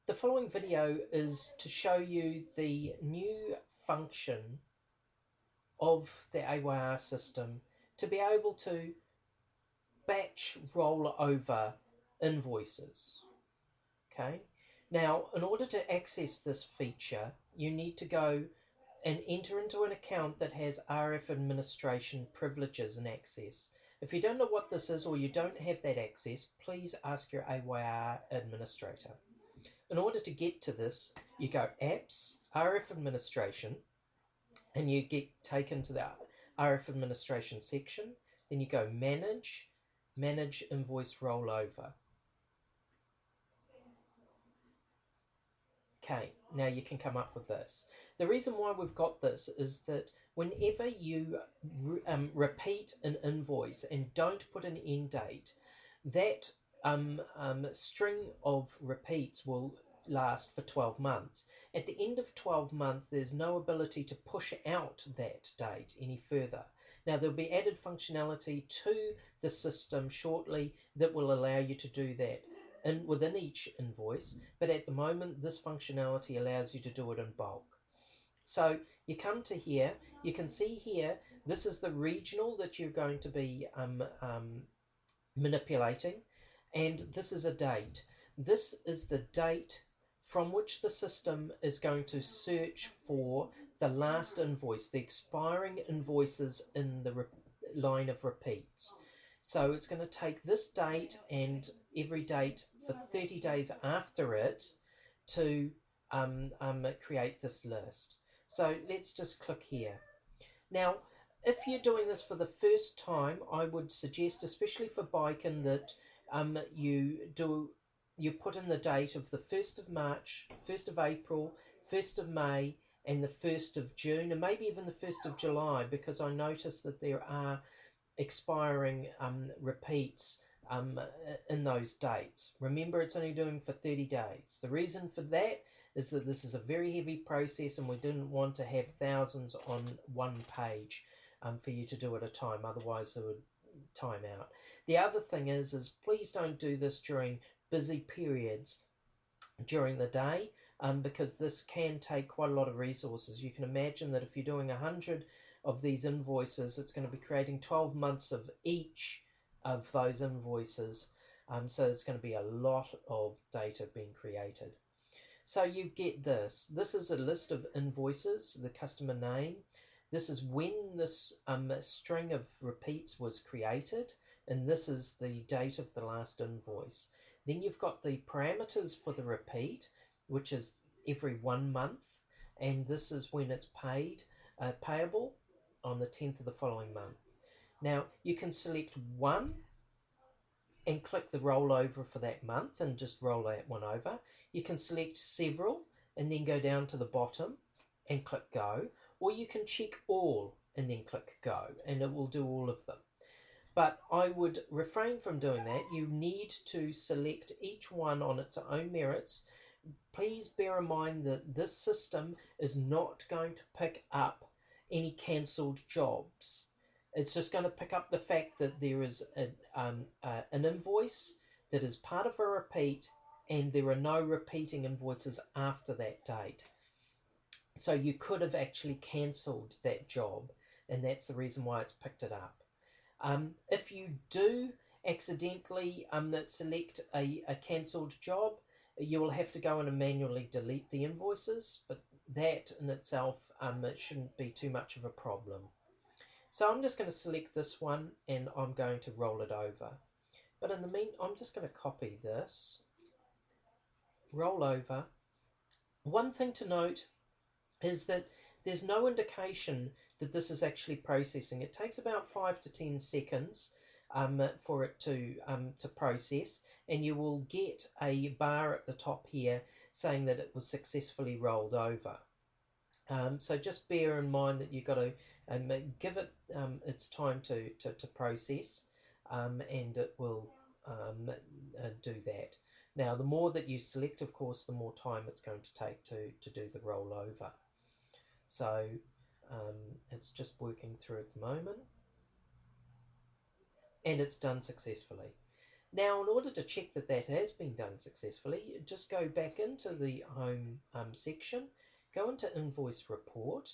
The following video is to show you the new function of the AYR system to be able to batch roll over invoices. Okay. Now, in order to access this feature, you need to go and enter into an account that has RF administration privileges and access. If you don't know what this is or you don't have that access, please ask your AYR administrator. In order to get to this, you go Apps, RF Administration, and you get taken to the RF Administration section. Then you go Manage Invoice Rollover. Okay, now you can come up with this. The reason why we've got this is that whenever you repeat an invoice and don't put an end date, that string of repeats will last for 12 months. At the end of 12 months, there's no ability to push out that date any further. Now, there'll be added functionality to the system shortly that will allow you to do that within each invoice, but at the moment, this functionality allows you to do it in bulk. So you come to here, you can see here, this is the regional that you're going to be manipulating, and this is a date. This is the date from which the system is going to search for the last invoice, the expiring invoices in the line of repeats. So it's going to take this date and every date for 30 days after it to create this list. So let's just click here. Now, if you're doing this for the first time, I would suggest, especially for Biken, that you put in the date of the 1st of March, 1st of April, 1st of May, and the 1st of June, and maybe even the 1st of July, because I noticed that there are expiring repeats in those dates. Remember, it's only doing for 30 days. The reason for that is that this is a very heavy process and we didn't want to have thousands on one page for you to do at a time, otherwise it would time out. The other thing is please don't do this during busy periods during the day, because this can take quite a lot of resources. You can imagine that if you're doing 100 of these invoices, it's going to be creating 12 months of each of those invoices, so it's going to be a lot of data being created. So you get this. This is a list of invoices, the customer name. This is when this string of repeats was created, and this is the date of the last invoice. Then you've got the parameters for the repeat, which is every 1 month, and this is when it's payable on the 10th of the following month. Now, you can select one and click the rollover for that month and just roll that one over. You can select several and then go down to the bottom and click go, or you can check all and then click go, and it will do all of them. But I would refrain from doing that. You need to select each one on its own merits. Please bear in mind that this system is not going to pick up any cancelled jobs. It's just going to pick up the fact that there is an invoice that is part of a repeat and there are no repeating invoices after that date. So you could have actually cancelled that job, and that's the reason why it's picked it up. If you do accidentally select a cancelled job, you will have to go in and manually delete the invoices, but that in itself it shouldn't be too much of a problem. So I'm just going to select this one and I'm going to roll it over. But in the meantime, I'm just going to copy this, roll over. One thing to note is that there's no indication that this is actually processing. It takes about 5 to 10 seconds for it to process, and you will get a bar at the top here saying that it was successfully rolled over. So just bear in mind that you've got to give it its time to process, and it will do that. Now, the more that you select, of course, the more time it's going to take to do the rollover. So it's just working through at the moment, and it's done successfully. Now, in order to check that that has been done successfully, just go back into the home section, go into invoice report,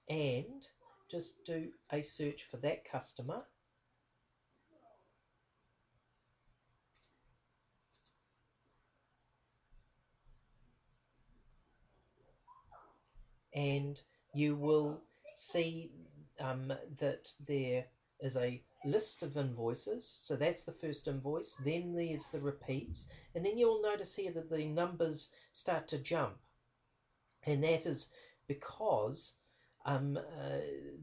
and just do a search for that customer. And you will see that there is a list of invoices. So that's the first invoice, then there's the repeats, and then you'll notice here that the numbers start to jump, and that is because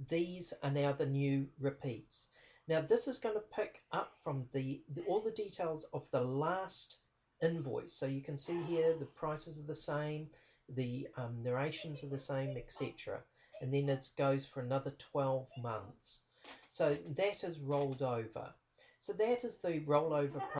these are now the new repeats. Now this is going to pick up from all the details of the last invoice. So you can see here the prices are the same, the narrations are the same, etc. And then it goes for another 12 months. So that is rolled over. So that is the rollover